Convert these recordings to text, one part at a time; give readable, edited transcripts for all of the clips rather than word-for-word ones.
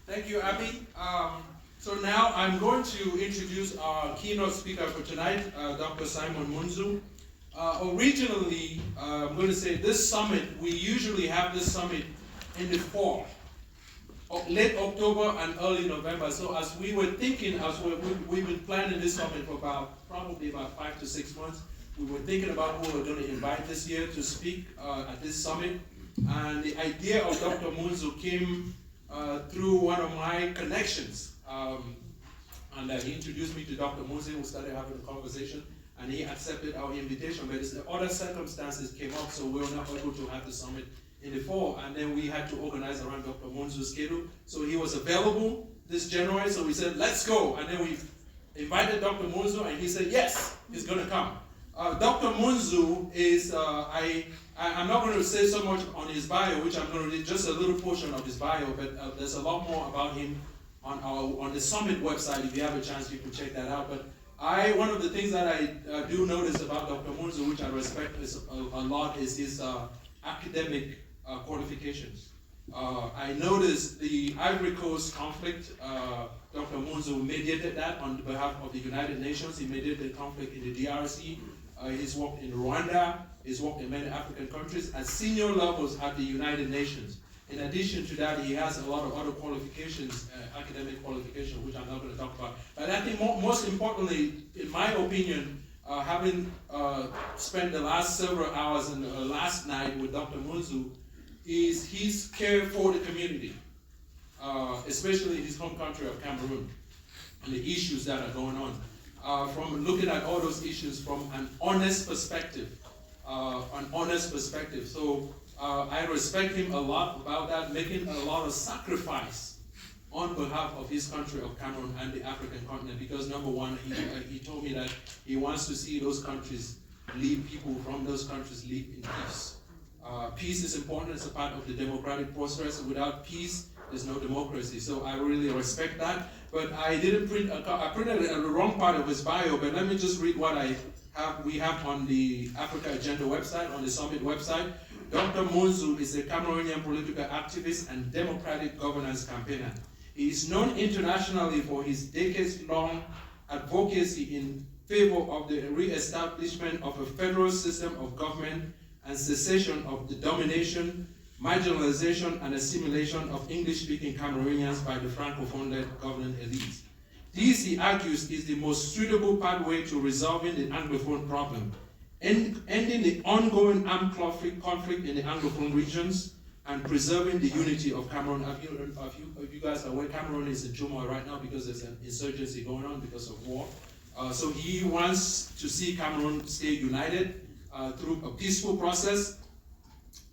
Thank you, Abby. So now I'm going to introduce our keynote speaker for tonight, Dr. Simon Munzu. Originally, I'm going to say this summit, we usually have this summit in the fall, late October and early November. So as we were thinking, we've been planning this summit for probably about 5 to 6 months. We were thinking about who we're going to invite this year to speak at this summit. And the idea of Dr. Munzu came through one of my connections. And he introduced me to Dr. Munzu. We started having a conversation, and he accepted our invitation. But the other circumstances came up, so we were not able to have the summit in the fall. And then we had to organize around Dr. Munzu's schedule. So he was available this January, so we said, let's go. And then we invited Dr. Munzu, and he said, yes, he's going to come. Dr. Munzu is, I'm not going to say so much on his bio, which I'm going to read just a little portion of his bio, but there's a lot more about him on the Summit website. If you have a chance, you can check that out. But one of the things that I do notice about Dr. Munzu, which I respect a lot, is his academic qualifications. I noticed the Ivory Coast conflict. Dr. Munzu mediated that on behalf of the United Nations. He mediated the conflict in the DRC. He's worked in Rwanda. He's worked in many African countries at senior levels at the United Nations. In addition to that, he has a lot of other qualifications, academic qualifications, which I'm not going to talk about. But I think most importantly, in my opinion, having spent the last several hours and last night with Dr. Munzu, is his care for the community, especially his home country of Cameroon, and the issues that are going on. From looking at all those issues from an honest perspective. So I respect him a lot about that, making a lot of sacrifice on behalf of his country of Cameroon and the African continent, because number one, he told me that he wants to see those countries people from those countries live in peace. Peace is important, it's a part of the democratic process. Without peace, there's no democracy. So I really respect that. But I didn't print, I printed the wrong part of his bio, but let me just read what we have on the Africa Agenda website, on the Summit website. Dr. Munzu is a Cameroonian political activist and democratic governance campaigner. He is known internationally for his decades-long advocacy in favor of the re-establishment of a federal system of government and cessation of the domination, marginalization, and assimilation of English-speaking Cameroonians by the Francophone-led governing elites. This, he argues, is the most suitable pathway to resolving the Anglophone problem, ending the ongoing armed conflict in the Anglophone regions, and preserving the unity of Cameroon. If you guys are aware, Cameroon is in turmoil right now because there's an insurgency going on because of war. So he wants to see Cameroon stay united through a peaceful process.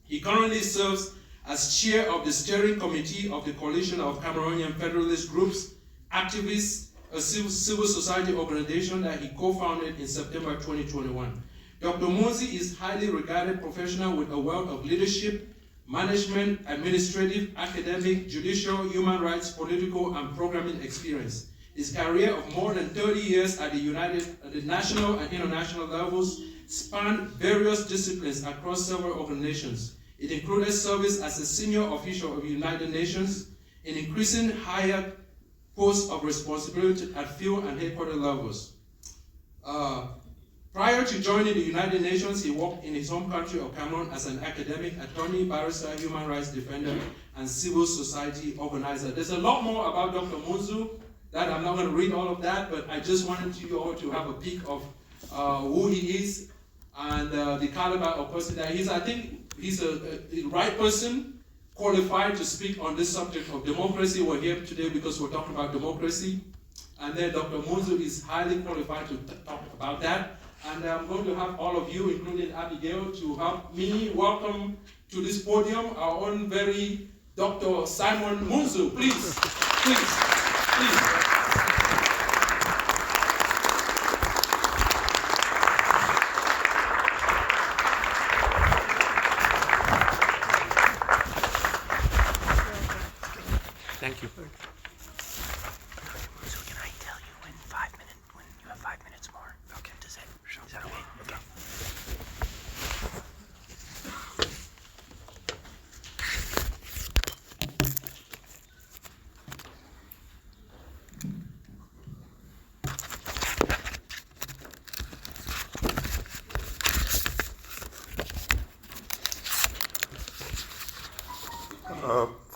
He currently serves as chair of the steering committee of the Coalition of Cameroonian Federalist Groups, activists, a civil society organization that he co-founded in September 2021. Dr. Munzu is highly regarded professional with a wealth of leadership, management, administrative, academic, judicial, human rights, political, and programming experience. His career of more than 30 years at the national and international levels spanned various disciplines across several organizations. It included service as a senior official of the United Nations, in increasing higher posts of responsibility at field and headquarters levels. Prior to joining the United Nations, he worked in his home country of Cameroon as an academic, attorney, barrister, human rights defender, and civil society organizer. There's a lot more about Dr. Munzu that I'm not going to read all of that, but I just wanted you all to have a peek of who he is and the caliber of person that he is. I think he's the right person, qualified to speak on this subject of democracy. We're here today because we're talking about democracy. And then Dr. Munzu is highly qualified to talk about that. And I'm going to have all of you, including Abigail, to help me welcome to this podium our own very Dr. Simon Munzu. Please, please, please. Thank you. So can I tell you when you have 5 minutes more? Okay. Is that okay? Okay.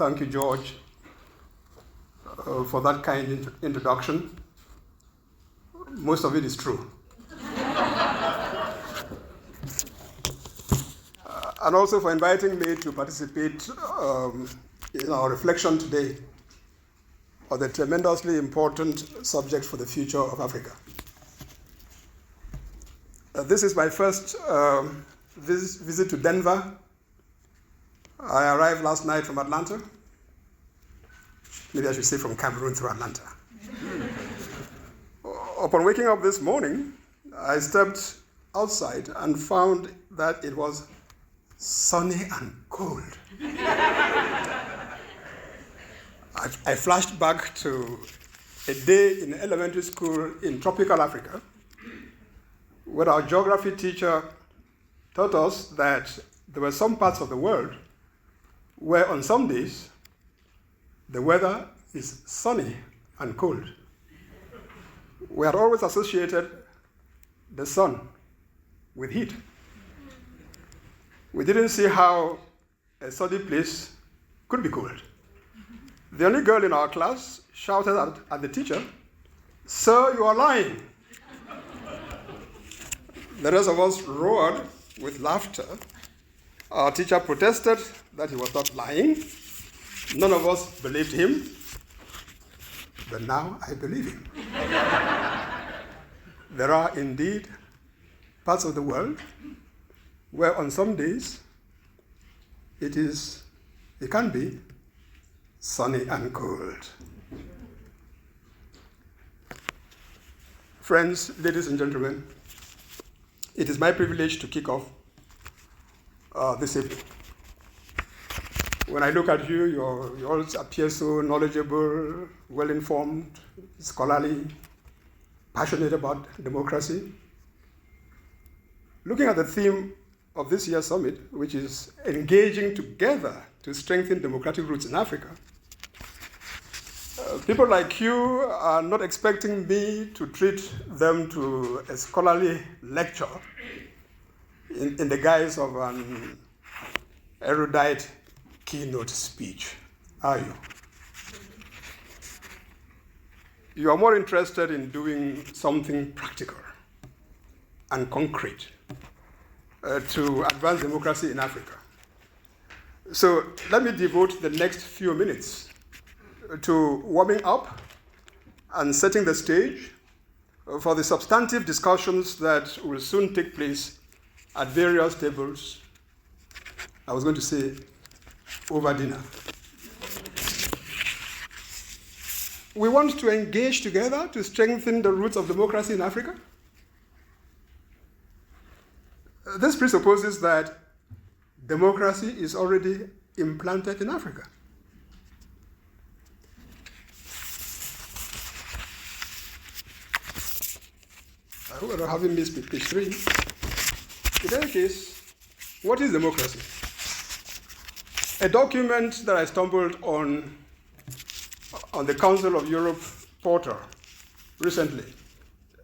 Thank you, George, for that kind introduction. Most of it is true. And also for inviting me to participate in our reflection today on the tremendously important subject for the future of Africa. This is my first visit to Denver. I arrived last night from Atlanta. Maybe I should say from Cameroon through Atlanta. Upon waking up this morning, I stepped outside and found that it was sunny and cold. I flashed back to a day in elementary school in tropical Africa, where our geography teacher taught us that there were some parts of the world where on some days the weather is sunny and cold. We had always associated the sun with heat. We didn't see how a sunny place could be cold. The only girl in our class shouted at the teacher, "Sir, you are lying." The rest of us roared with laughter. Our teacher protested that he was not lying. None of us believed him, but now I believe him. There are indeed parts of the world where on some days it can be sunny and cold. Friends, ladies and gentlemen, it is my privilege to kick off this evening. When I look at you, you all appear so knowledgeable, well-informed, scholarly, passionate about democracy. Looking at the theme of this year's summit, which is engaging together to strengthen democratic roots in Africa, people like you are not expecting me to treat them to a scholarly lecture in the guise of an erudite keynote speech, are you? You are more interested in doing something practical and concrete to advance democracy in Africa. So let me devote the next few minutes to warming up and setting the stage for the substantive discussions that will soon take place at various tables. I was going to say over dinner. We want to engage together to strengthen the roots of democracy in Africa. This presupposes that democracy is already implanted in Africa. I hope I'm not having missed page 3. In any case, what is democracy? A document that I stumbled on the Council of Europe portal recently,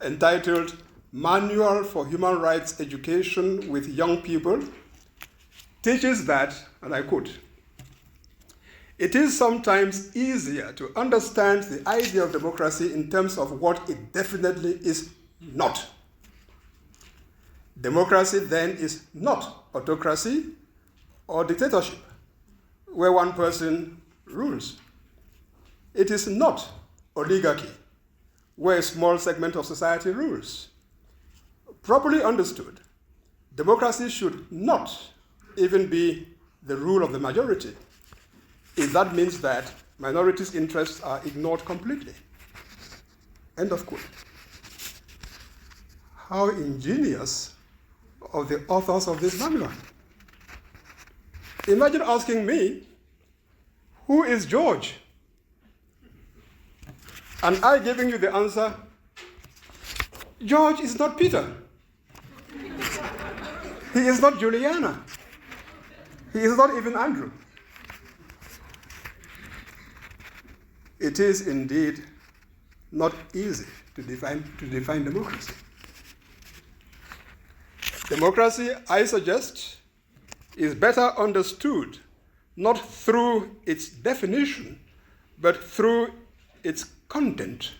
entitled Manual for Human Rights Education with Young People, teaches that, and I quote, "It is sometimes easier to understand the idea of democracy in terms of what it definitely is not. Democracy then is not autocracy or dictatorship, where one person rules. It is not oligarchy, where a small segment of society rules. Properly understood, democracy should not even be the rule of the majority, if that means that minorities' interests are ignored completely." End of quote. How ingenious of the authors of this manual. Imagine asking me, who is George? And I giving you the answer, George is not Peter. He is not Juliana. He is not even Andrew. It is indeed not easy to define democracy. Democracy, I suggest, is better understood not through its definition, but through its content.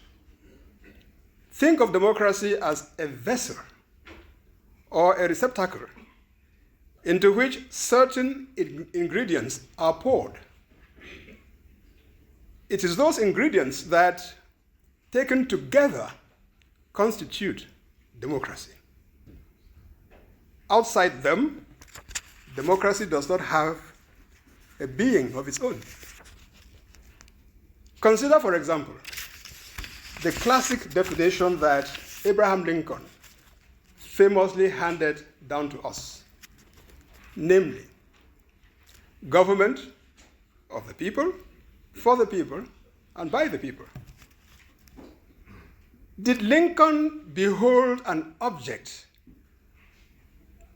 Think of democracy as a vessel or a receptacle into which certain ingredients are poured. It is those ingredients that, taken together, constitute democracy. Outside them, democracy does not have a being of its own. Consider, for example, the classic definition that Abraham Lincoln famously handed down to us, namely, government of the people, for the people, and by the people. Did Lincoln behold an object,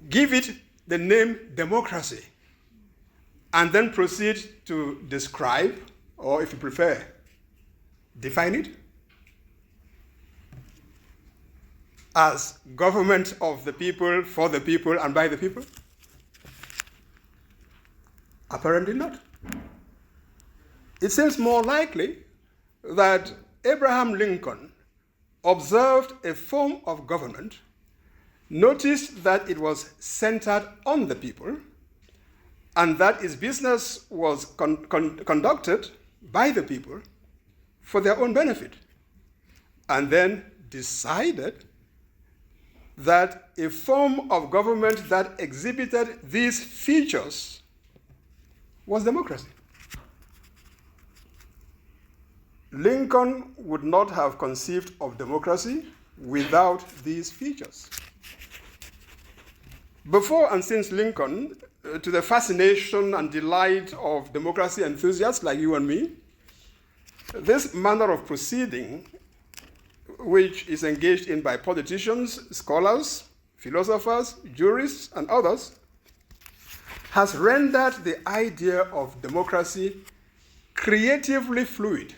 give it the name democracy, and then proceed to describe, or if you prefer, define it as government of the people, for the people, and by the people? Apparently not. It seems more likely that Abraham Lincoln observed a form of government, noticed that it was centered on the people, and that its business was conducted by the people for their own benefit, and then decided that a form of government that exhibited these features was democracy. Lincoln would not have conceived of democracy without these features. Before and since Lincoln, to the fascination and delight of democracy enthusiasts like you and me, this manner of proceeding, which is engaged in by politicians, scholars, philosophers, jurists, and others, has rendered the idea of democracy creatively fluid,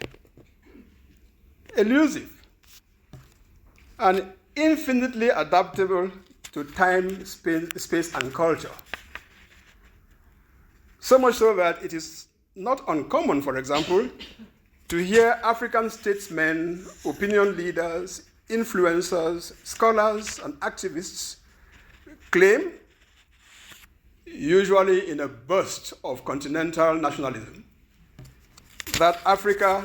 elusive, and infinitely adaptable to time, space, and culture. So much so that it is not uncommon, for example, to hear African statesmen, opinion leaders, influencers, scholars, and activists claim, usually in a burst of continental nationalism, that Africa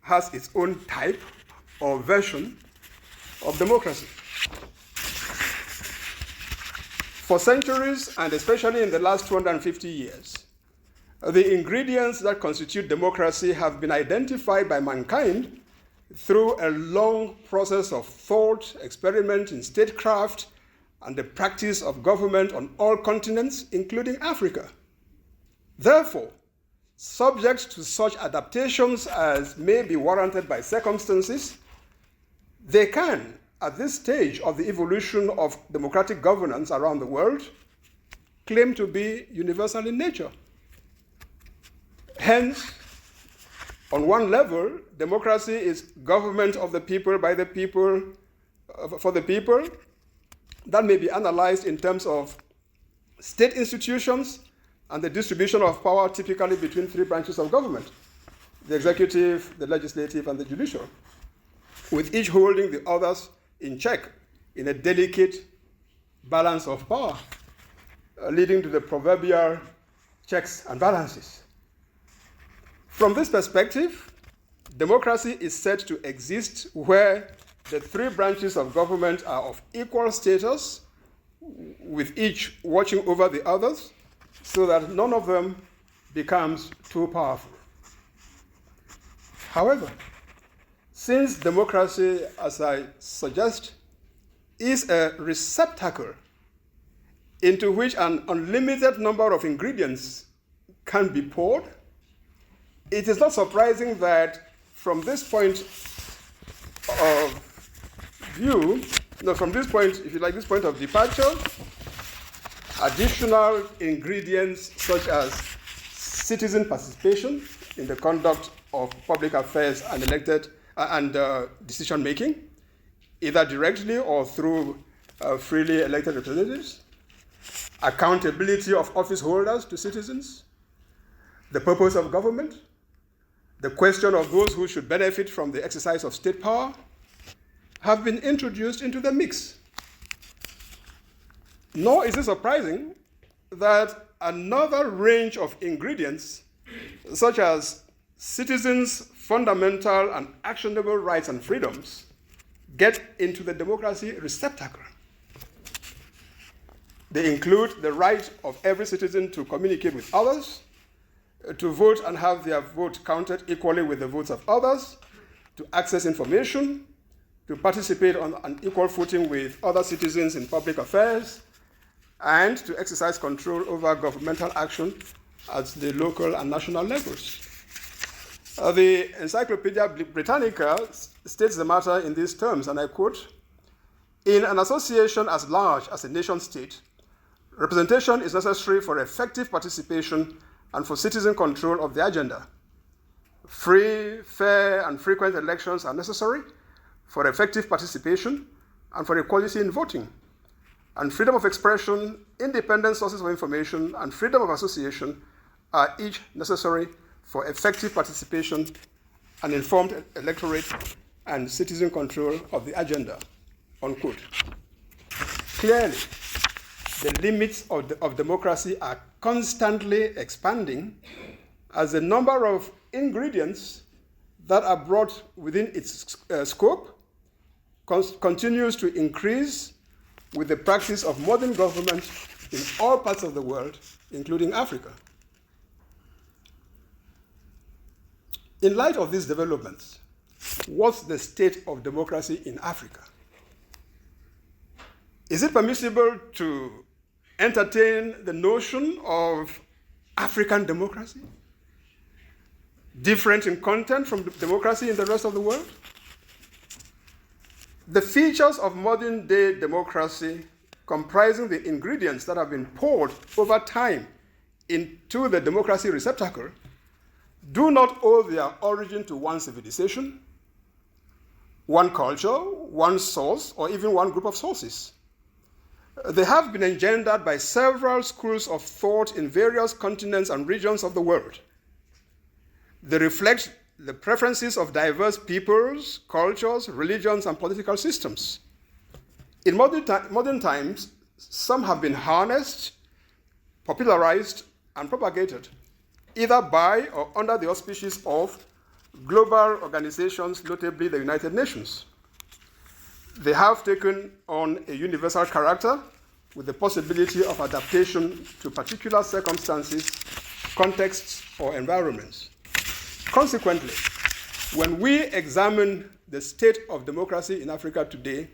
has its own type or version of democracy. For centuries, and especially in the last 250 years, the ingredients that constitute democracy have been identified by mankind through a long process of thought, experiment in statecraft, and the practice of government on all continents, including Africa. Therefore, subject to such adaptations as may be warranted by circumstances, they can, at this stage of the evolution of democratic governance around the world, claim to be universal in nature. Hence, on one level, democracy is government of the people, by the people, for the people. That may be analyzed in terms of state institutions and the distribution of power typically between three branches of government: the executive, the legislative, and the judicial, with each holding the others in check in a delicate balance of power, leading to the proverbial checks and balances. From this perspective, democracy is said to exist where the three branches of government are of equal status, with each watching over the others, so that none of them becomes too powerful. However, since democracy, as I suggest, is a receptacle into which an unlimited number of ingredients can be poured, it is not surprising that from this point of view, from this point, if you like, this point of departure, additional ingredients such as citizen participation in the conduct of public affairs and decision making, either directly or through freely elected representatives, accountability of office holders to citizens, the purpose of government, the question of those who should benefit from the exercise of state power, have been introduced into the mix. Nor is it surprising that another range of ingredients, such as citizens' fundamental and actionable rights and freedoms, get into the democracy receptacle. They include the right of every citizen to communicate with others, to vote and have their vote counted equally with the votes of others, to access information, to participate on an equal footing with other citizens in public affairs, and to exercise control over governmental action at the local and national levels. The Encyclopedia Britannica states the matter in these terms, and I quote, "In an association as large as a nation-state, representation is necessary for effective participation and for citizen control of the agenda. Free, fair, and frequent elections are necessary for effective participation and for equality in voting. And freedom of expression, independent sources of information, and freedom of association are each necessary for effective participation and informed electorate and citizen control of the agenda," unquote. Clearly, the limits of democracy are constantly expanding as the number of ingredients that are brought within its scope continues to increase with the practice of modern government in all parts of the world, including Africa. In light of these developments, what's the state of democracy in Africa? Is it permissible to entertain the notion of African democracy, different in content from democracy in the rest of the world? The features of modern-day democracy, comprising the ingredients that have been poured over time into the democracy receptacle, do not owe their origin to one civilization, one culture, one source, or even one group of sources. They have been engendered by several schools of thought in various continents and regions of the world. They reflect the preferences of diverse peoples, cultures, religions, and political systems. In modern times, some have been harnessed, popularized, and propagated, either by or under the auspices of global organizations, notably the United Nations. They have taken on a universal character with the possibility of adaptation to particular circumstances, contexts, or environments. Consequently, when we examine the state of democracy in Africa today,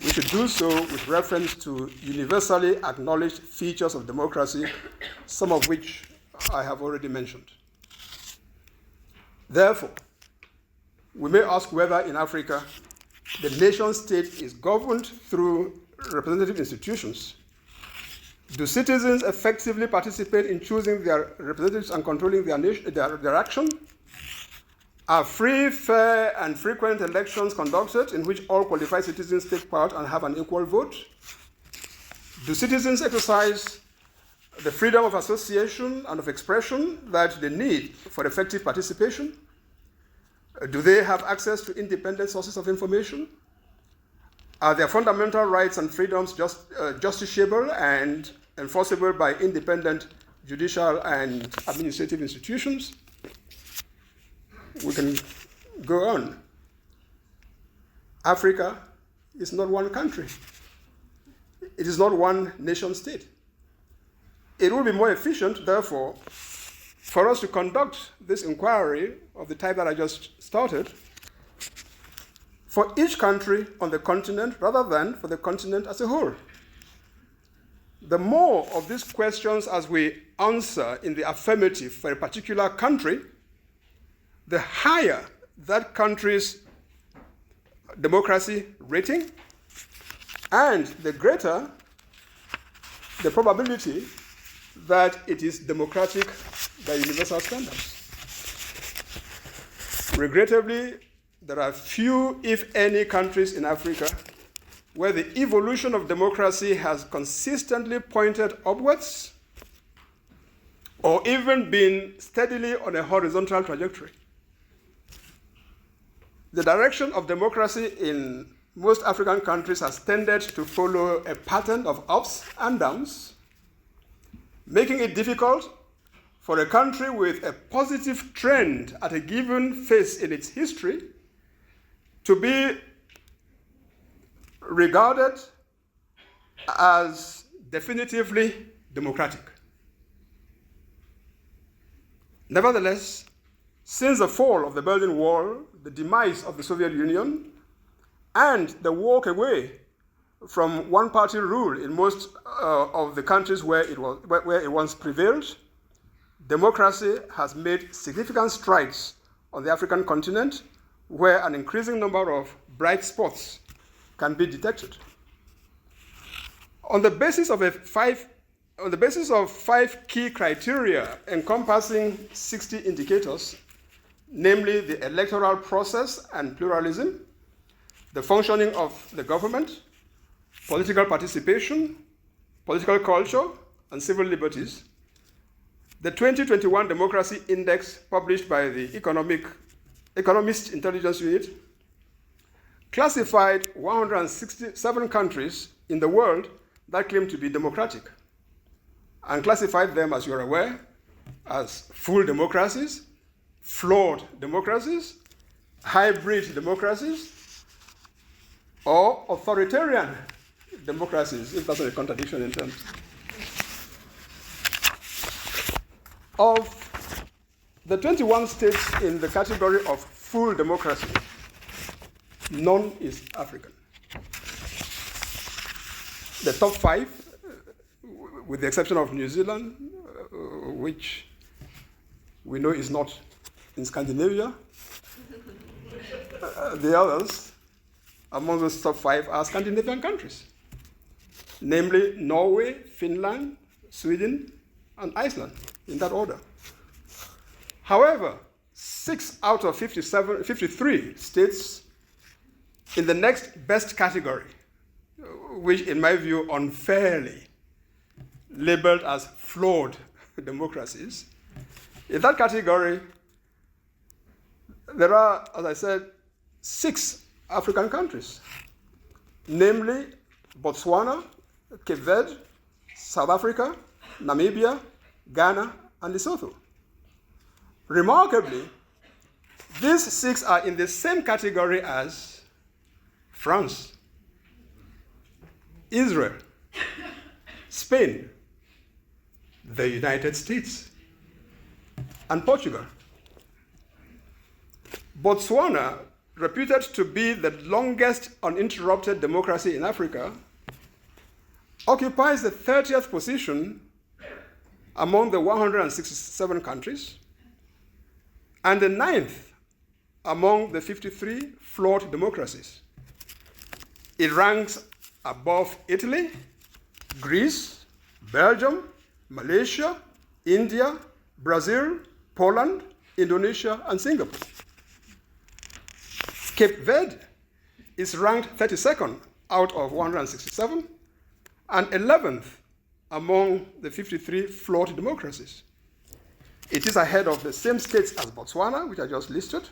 we should do so with reference to universally acknowledged features of democracy, some of which I have already mentioned. Therefore, we may ask whether in Africa the nation-state is governed through representative institutions. Do citizens effectively participate in choosing their representatives and controlling their action? Are free, fair, and frequent elections conducted in which all qualified citizens take part and have an equal vote? Do citizens exercise the freedom of association and of expression that they need for effective participation? Do they have access to independent sources of information? Are their fundamental rights and freedoms justiciable and enforceable by independent judicial and administrative institutions? We can go on. Africa is not one country. It is not one nation state. It will be more efficient, therefore, for us to conduct this inquiry of the type that I just started for each country on the continent rather than for the continent as a whole. The more of these questions as we answer in the affirmative for a particular country, the higher that country's democracy rating, and the greater the probability that it is democratic by universal standards. Regrettably, there are few, if any, countries in Africa where the evolution of democracy has consistently pointed upwards, or even been steadily on a horizontal trajectory. The direction of democracy in most African countries has tended to follow a pattern of ups and downs, making it difficult for a country with a positive trend at a given phase in its history to be regarded as definitively democratic. Nevertheless, since the fall of the Berlin Wall, the demise of the Soviet Union, and the walk away from one-party rule in most of the countries where it once prevailed, democracy has made significant strides on the African continent, where an increasing number of bright spots can be detected. On the basis of 5 key criteria encompassing 60 indicators, namely the electoral process and pluralism, the functioning of the government, political participation, political culture, and civil liberties, the 2021 Democracy Index published by the Economist Intelligence Unit classified 167 countries in the world that claim to be democratic, and classified them, as you're aware, as full democracies, flawed democracies, hybrid democracies, or authoritarian democracies, if that's not a contradiction in terms. Of the 21 states in the category of full democracy, none is African. The top 5, with the exception of New Zealand, which we know is not in Scandinavia, the others among those top 5 are Scandinavian countries, namely Norway, Finland, Sweden, and Iceland, in that order. However, 6 out of 53 states in the next best category, which in my view unfairly labeled as flawed democracies, in that category, there are, as I said, 6 African countries, namely Botswana, Cape Verde, South Africa, Namibia, Ghana, and Lesotho. Remarkably, these 6 are in the same category as France, Israel, Spain, the United States, and Portugal. Botswana, reputed to be the longest uninterrupted democracy in Africa, occupies the 30th position among the 167 countries and the 9th among the 53 flawed democracies. It ranks above Italy, Greece, Belgium, Malaysia, India, Brazil, Poland, Indonesia, and Singapore. Cape Verde is ranked 32nd out of 167 and 11th among the 53 flawed democracies. It is ahead of the same states as Botswana, which I just listed,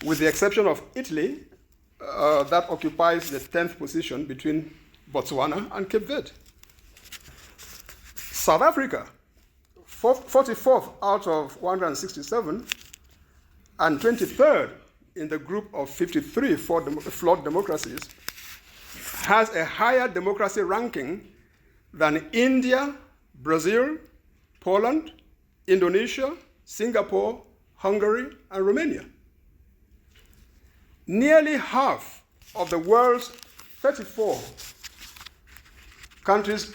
with the exception of Italy, that occupies the 10th position between Botswana and Cape Verde. South Africa, 44th out of 167 and 23rd in the group of 53 flawed democracies, has a higher democracy ranking than India, Brazil, Poland, Indonesia, Singapore, Hungary, and Romania. Nearly half of the world's 34 countries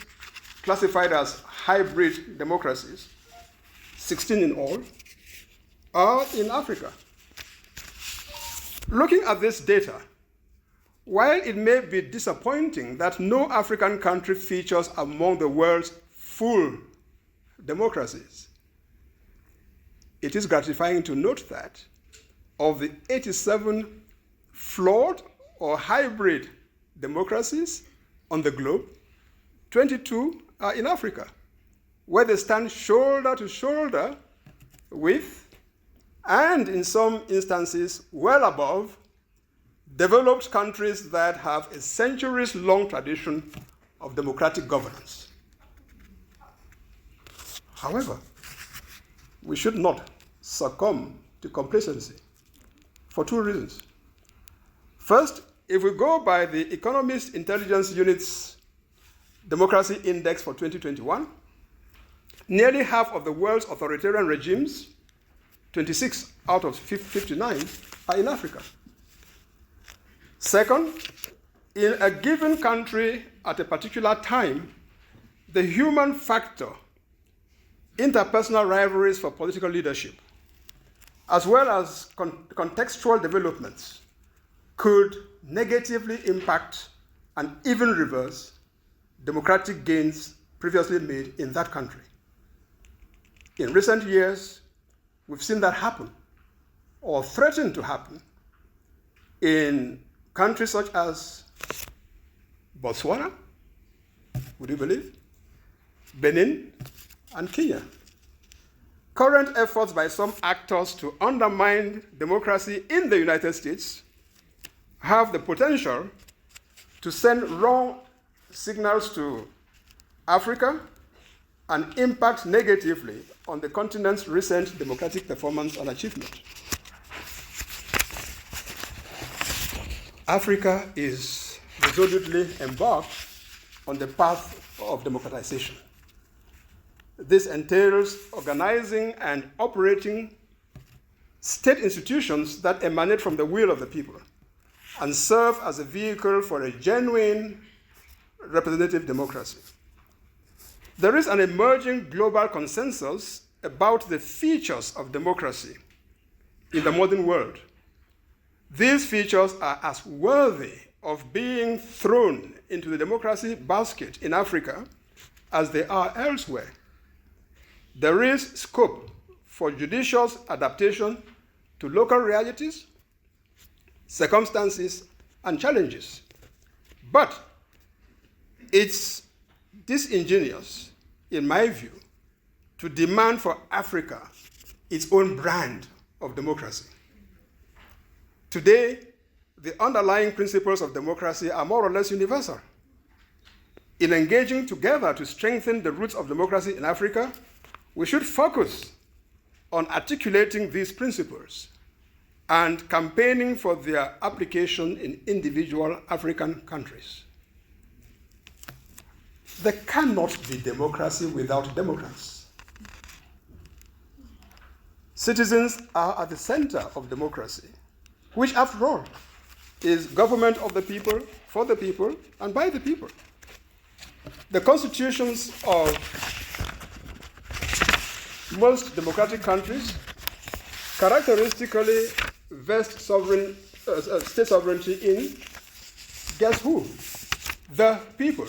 classified as hybrid democracies, 16 in all, are in Africa. Looking at this data, while it may be disappointing that no African country features among the world's full democracies, it is gratifying to note that of the 87 flawed or hybrid democracies on the globe, 22 are in Africa, where they stand shoulder to shoulder with, and in some instances, well above, developed countries that have a centuries-long tradition of democratic governance. However, we should not succumb to complacency for two reasons. First, if we go by the Economist Intelligence Unit's Democracy Index for 2021, nearly half of the world's authoritarian regimes, 26 out of 59, are in Africa. Second, in a given country at a particular time, the human factor, interpersonal rivalries for political leadership, as well as contextual developments, could negatively impact and even reverse democratic gains previously made in that country. In recent years, we've seen that happen, or threaten to happen, in countries such as Botswana, would you believe, Benin, and Kenya. Current efforts by some actors to undermine democracy in the United States have the potential to send wrong signals to Africa and impact negatively on the continent's recent democratic performance and achievement. Africa is resolutely embarked on the path of democratization. This entails organizing and operating state institutions that emanate from the will of the people and serve as a vehicle for a genuine representative democracy. There is an emerging global consensus about the features of democracy in the modern world. These features are as worthy of being thrown into the democracy basket in Africa as they are elsewhere. There is scope for judicious adaptation to local realities, circumstances, and challenges. But it's disingenuous, in my view, to demand for Africa its own brand of democracy. Today, the underlying principles of democracy are more or less universal. In engaging together to strengthen the roots of democracy in Africa, we should focus on articulating these principles and campaigning for their application in individual African countries. There cannot be democracy without democrats. Citizens are at the center of democracy, which, after all, is government of the people, for the people, and by the people. The constitutions of most democratic countries characteristically vest state sovereignty in, guess who? The people.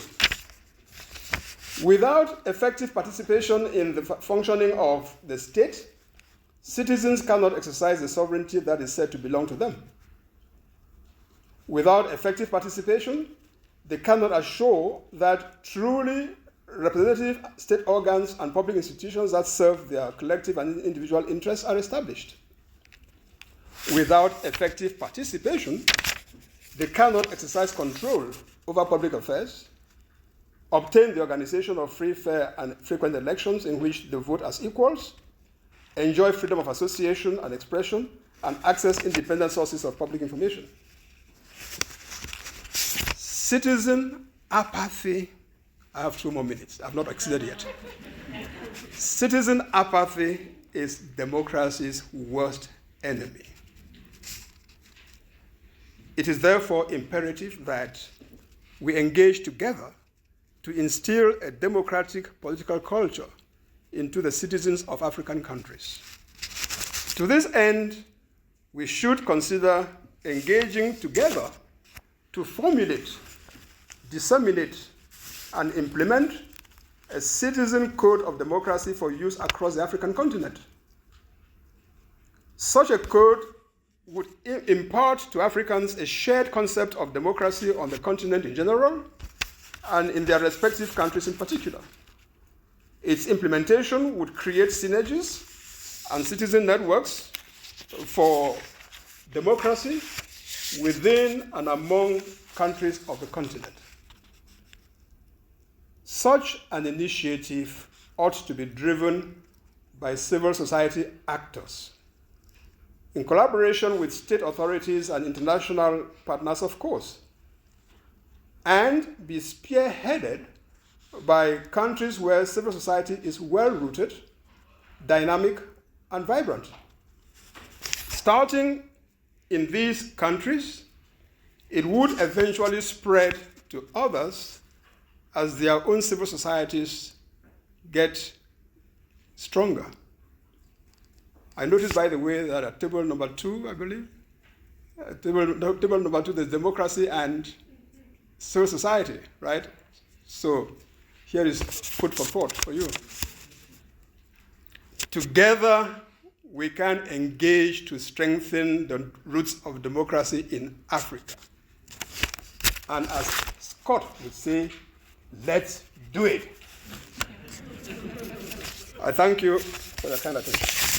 Without effective participation in the functioning of the state, citizens cannot exercise the sovereignty that is said to belong to them. Without effective participation, they cannot assure that truly representative state organs and public institutions that serve their collective and individual interests are established. Without effective participation, they cannot exercise control over public affairs, obtain the organization of free, fair, and frequent elections in which they vote as equals, enjoy freedom of association and expression, and access independent sources of public information. Citizen apathy, I have 2 more minutes, I've not exceeded yet. Citizen apathy is democracy's worst enemy. It is therefore imperative that we engage together to instill a democratic political culture into the citizens of African countries. To this end, we should consider engaging together to formulate, disseminate, and implement a citizen code of democracy for use across the African continent. Such a code would impart to Africans a shared concept of democracy on the continent in general and in their respective countries in particular. Its implementation would create synergies and citizen networks for democracy within and among countries of the continent. Such an initiative ought to be driven by civil society actors in collaboration with state authorities and international partners, of course, and be spearheaded by countries where civil society is well-rooted, dynamic, and vibrant. Starting in these countries, it would eventually spread to others as their own civil societies get stronger. I noticed, by the way, that at table number 2, I believe, table number 2, there's democracy and civil society, right? So here is food for thought for you. Together, we can engage to strengthen the roots of democracy in Africa. And as Scott would say, let's do it. I thank you for the kind attention.